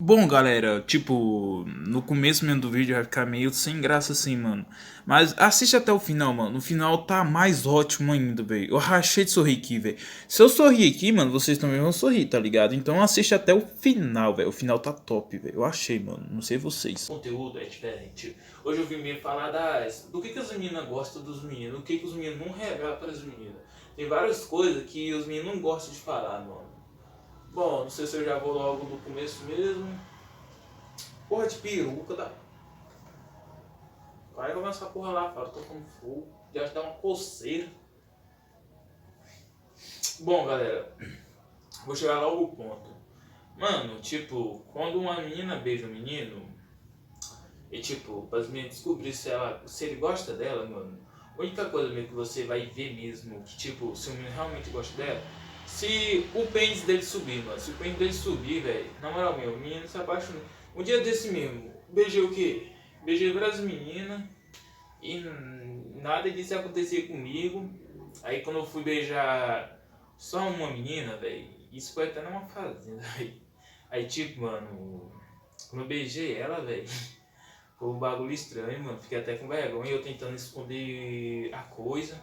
Bom, galera, tipo, no começo mesmo do vídeo vai ficar meio sem graça assim, mano. Mas assiste até o final, mano. No final tá mais ótimo ainda, velho. Eu rachei de sorrir aqui, velho. Se eu sorrir aqui, mano, vocês também vão sorrir, tá ligado? Então assiste até o final, velho. O final tá top, velho. Eu achei, mano. Não sei vocês. O conteúdo é diferente. Hoje eu vim me falar do que as meninas gostam dos meninos, o que os meninos não revelam para as meninas. Tem várias coisas que os meninos não gostam de falar, mano. Bom, não sei se eu já vou logo no começo mesmo. Porra de peruca da. Vai começar essa porra lá, fala, tô com fogo. Já dá uma coceira. Bom, galera, vou chegar logo ao ponto. Mano, tipo, quando uma menina beija um menino, e tipo, para as meninas descobrir se ele gosta dela, mano, a única coisa mesmo que você vai ver mesmo, que tipo, se o menino realmente gosta dela, se o pênis dele subir, mano. Se o pênis dele subir, velho, na moral mesmo, o menino se apaixona. Um dia desse mesmo, beijei o quê? Beijei várias meninas e nada disso acontecia comigo. Aí quando eu fui beijar só uma menina, velho, isso foi até numa fazenda, velho. Aí tipo, mano, quando eu beijei ela, velho, foi um bagulho estranho, mano. Fiquei até com vergonha, eu tentando esconder a coisa.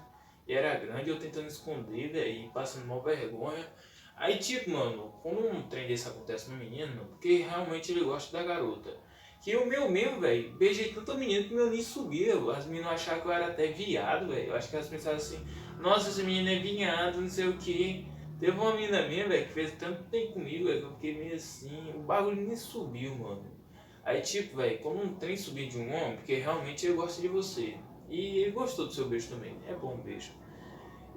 E era grande, eu tentando esconder, velho, e passando mal vergonha. Aí, tipo, mano, quando um trem desse acontece no menino, mano, porque realmente ele gosta da garota. Que o meu mesmo, velho, beijei tanta menina que meu nem subia. As meninas achavam que eu era até viado, velho. Eu acho que elas pensavam assim, nossa, esse menino é viado, não sei o que. Teve uma menina minha, velho, que fez tanto tempo comigo, velho, que eu fiquei meio assim, o bagulho nem subiu, mano. Aí, tipo, velho, quando um trem subir de um homem, porque realmente ele gosta de você. E ele gostou do seu beijo também. É bom um beijo.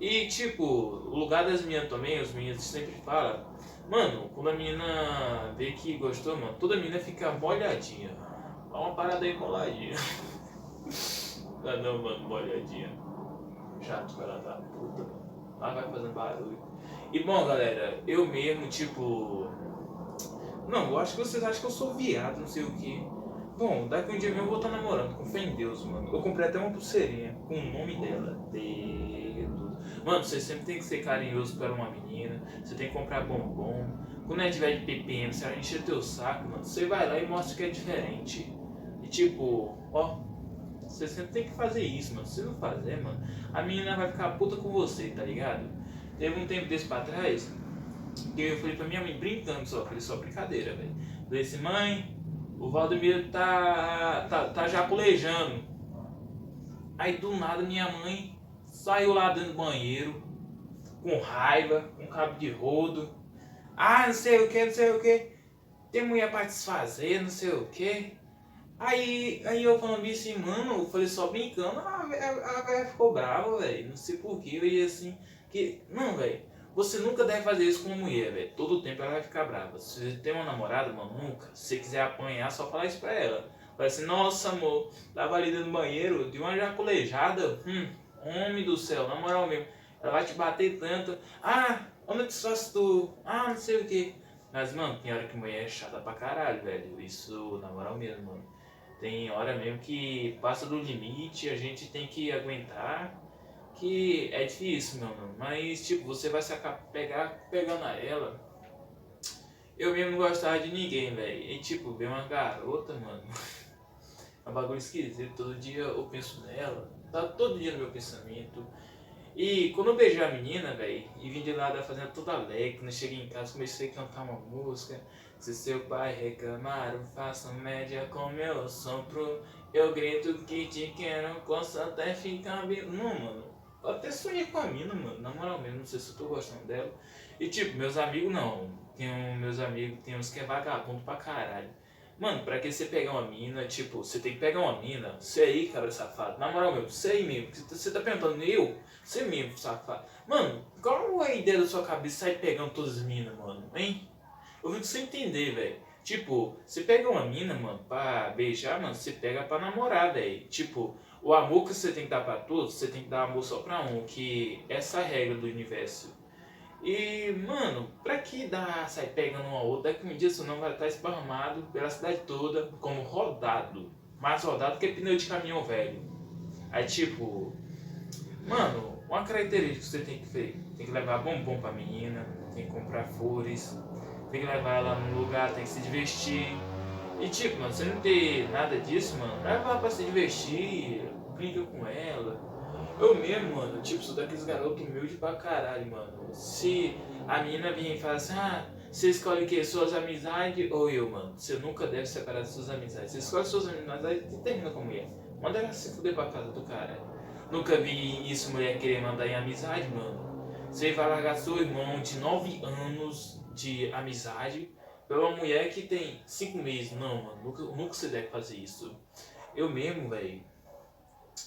E, tipo, o lugar das meninas também, os meninos sempre falam. Mano, quando a menina vê que gostou, mano, toda menina fica molhadinha. Dá uma parada aí moladinha. Ah não, mano, molhadinha. Chato, cara da puta, mano. Lá vai fazendo barulho. E bom, galera, eu mesmo, tipo. Não, eu acho que vocês acham que eu sou viado, não sei o que. Bom, daqui um dia mesmo eu vou estar namorando, com fé em Deus, mano. Eu comprei até uma pulseirinha com o nome dela. Dedo. Mano, você sempre tem que ser carinhoso para uma menina. Você tem que comprar bombom. Quando ela tiver de PPM, você vai encher teu saco, mano. Você vai lá e mostra que é diferente. E tipo, ó, você sempre tem que fazer isso, mano. Se não fazer, mano, a menina vai ficar puta com você, tá ligado? Teve um tempo desse pra trás que eu falei pra minha mãe brincando só, falei só brincadeira, velho. Falei assim, mãe, o Valdemiro tá jaculejando. Aí do nada minha mãe saiu lá dentro do banheiro, com raiva, com cabo de rodo. Ah, não sei o que, não sei o que. Tem mulher pra desfazer, não sei o que. Aí eu falando assim, mano, eu falei só brincando, a velha ficou brava, velho. Não sei porquê, eu ia assim. Que, não, velho. Você nunca deve fazer isso com uma mulher, velho. Todo tempo ela vai ficar brava. Se você tem uma namorada, mano, nunca. Se você quiser apanhar, só falar isso pra ela. Fala assim, nossa, amor, tava ali dentro do banheiro, de uma jaculejada. Homem do céu, na moral mesmo. Ela vai te bater tanto. Ah, onde que só tu? Ah, não sei o que. Mas, mano, tem hora que mulher é chata pra caralho, velho. Isso, na moral mesmo, mano. Tem hora mesmo que passa do limite, a gente tem que aguentar, que é difícil, meu mano. Mas, tipo, você vai sacar, pegando a ela. Eu mesmo não gostava de ninguém, velho. E, tipo, ver uma garota, mano. É um bagulho esquisito. Todo dia eu penso nela. Tá todo dia no meu pensamento. E quando eu beijei a menina, velho, e vim de lá fazendo tudo alegre, quando eu cheguei em casa comecei a cantar uma música. Se seu pai reclamar, eu faço média com meu sopro. Eu grito que te quero, posso até ficar bem. Não, mano, eu até sonhei com a mina, mano, na moral mesmo, não sei se eu tô gostando dela. E tipo, meus amigos não. Meus amigos, tem uns que é vagabundo pra caralho. Mano, pra que você pegar uma mina, tipo, você tem que pegar uma mina, você aí, cabra safado, na moral mesmo, você aí mesmo, você tá perguntando, eu? Você mesmo, safado. Mano, qual é a ideia da sua cabeça sair pegando todas as minas, mano, hein? Eu fico sem entender, velho. Tipo, você pega uma mina, mano, pra beijar, mano, você pega pra namorar, velho. Tipo, o amor que você tem que dar pra todos, você tem que dar amor só pra um, que essa é a regra do universo. E, mano, pra que dar, sair pegando uma outra? Daqui um dia você não vai estar esparramado pela cidade toda como rodado. Mais rodado que pneu de caminhão velho. Aí, tipo, mano, uma característica que você tem que levar bombom pra menina, tem que comprar flores, tem que levar ela num lugar, tem que se divertir. E tipo, mano, você não ter nada disso, mano, leva ela pra se divertir, brinca com ela. Eu mesmo, mano, tipo, sou daqueles garotos humildes pra caralho, mano. Se a menina vir e falar assim, você escolhe o quê? Suas amizades ou eu, mano? Você nunca deve separar das suas amizades. Você escolhe suas amizades e termina com a mulher. Manda ela se fuder pra casa do cara. Nunca vi isso, mulher querer mandar em amizade, mano. Você vai largar seu irmão de 9 anos de amizade pela mulher que tem 5 meses. Não, mano, nunca você deve fazer isso. Eu mesmo, velho,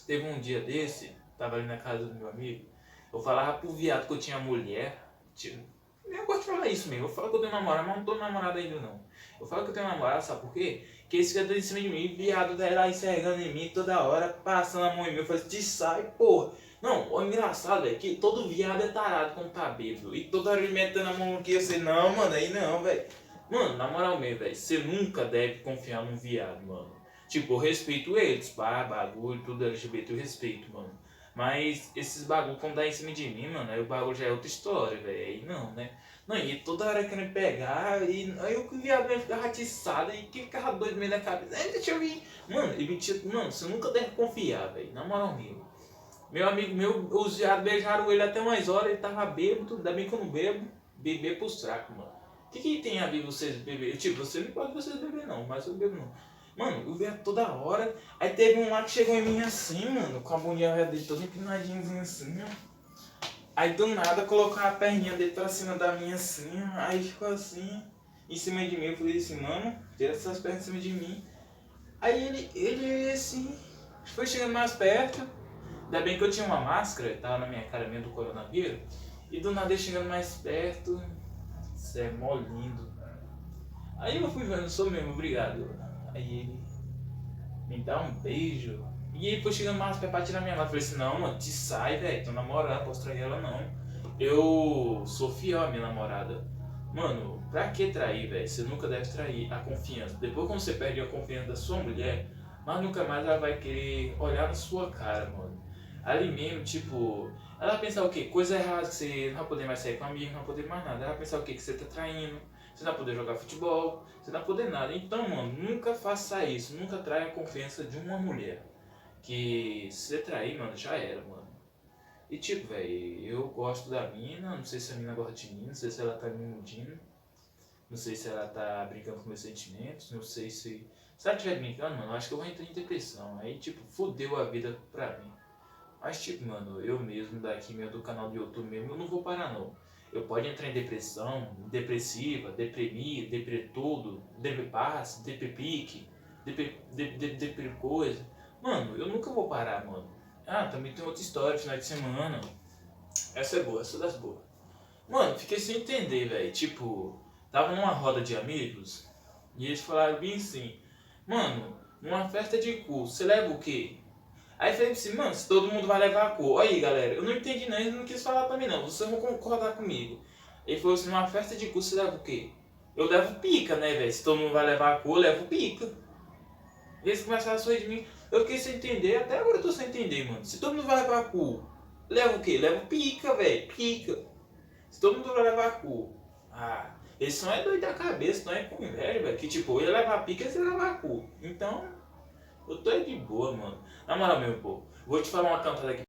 teve um dia desse, tava ali na casa do meu amigo, eu falava pro viado que eu tinha mulher, tipo, eu gosto de falar isso mesmo, eu falo que eu tenho namorada, mas não tô namorado ainda não. Eu falo que eu tenho namorada, sabe por quê? Porque esse cara tá em cima de mim, viado tá lá enxergando em mim toda hora, passando a mão em mim, eu falo, te sai, porra. Não, o engraçado é que todo viado é tarado quando tá bêbado, e toda hora ele metendo a mão aqui, eu sei, não, mano, aí não, velho. Mano, na moral mesmo, velho, você nunca deve confiar num viado, mano. Tipo, eu respeito eles, pá, bagulho, tudo LGBT eu respeito, mano. Mas esses bagulho quando dá em cima de mim, mano, aí o bagulho já é outra história, velho. Aí não, né? Não, e toda hora querendo pegar, e aí o viado mesmo ficava atiçado, e que ficava doido no meio da cabeça. Aí deixa eu vir. Mano, e mano, você nunca deve confiar, velho. Na moral mesmo. Meu amigo meu, os viados beijaram ele até umas horas, ele tava bêbado, ainda bem que eu não bebo, beber pros fracos, mano. O que tem a ver vocês beber? Tipo, você não pode vocês beber não, mas eu bebo não. Mano, eu vejo toda hora. Aí teve um lá que chegou em mim assim, mano, com a mulher dele toda empinadinha assim, ó. Aí do nada colocou a perninha dele pra cima da minha assim, ó. Aí ficou assim, em cima de mim. Eu falei assim, mano, tira essas pernas em cima de mim. Aí ele assim, foi chegando mais perto. Ainda bem que eu tinha uma máscara, tava na minha cara mesmo do coronavírus. E do nada ele chegando mais perto. Isso é mó lindo. Aí eu fui vendo, sou mesmo, obrigado. Aí ele me dá um beijo. E ele foi chegando mais perto pra tirar minha mão. Eu falei assim, não, mano, te sai, velho. Tô namorando, posso trair ela não. Eu sou fiel à minha namorada. Mano, pra que trair, velho? Você nunca deve trair a confiança. Depois quando você perde a confiança da sua mulher, mas nunca mais ela vai querer olhar na sua cara, mano. Ali mesmo, tipo, ela vai pensar o quê? Coisa errada, que você não vai poder mais sair com amigo, não vai poder mais nada. Ela vai pensar o quê? Que você tá traindo, você não vai poder jogar futebol, você não vai poder nada. Então, mano, nunca faça isso, nunca traia a confiança de uma mulher. Que se você trair, mano, já era, mano. E tipo, velho, eu gosto da mina, não sei se a mina gosta de mim, não sei se ela tá me iludindo, não sei se ela tá brincando com meus sentimentos, não sei se. Se ela estiver brincando, mano, eu acho que eu vou entrar em depressão. Aí, tipo, fodeu a vida pra mim. Mas tipo, mano, eu mesmo daqui mesmo do canal do YouTube mesmo, eu não vou parar não. Eu pode entrar em depressão, depressiva, deprimir, depre tudo, deprepasse, deprepique, depre coisa. Mano, eu nunca vou parar, mano. Ah, também tem outra história, final de semana. Essa é boa, essa é das boas. Mano, fiquei sem entender, velho. Tipo, tava numa roda de amigos e eles falaram bem assim, mano, numa festa de curso, você leva o quê? Aí eu falei assim, mano, se todo mundo vai levar a cor. Olha aí, galera, eu não entendi não, ele não quis falar pra mim não, vocês vão concordar comigo. Ele falou assim, numa festa de curso você leva o quê? Eu levo pica, né, velho? Se todo mundo vai levar a cor, eu levo pica. E eles começaram a sorrir de mim. Eu fiquei sem entender, até agora eu tô sem entender, mano. Se todo mundo vai levar a cor, leva o quê? Leva pica, velho, pica. Se todo mundo vai levar a cor. Ah, eles são é doido da cabeça, não é com inveja, velho. Que tipo, eu ia levar pica e você levar a cor. Então, eu tô aí de boa, mano. Na moral mesmo, pô. Vou te falar uma cantada aqui.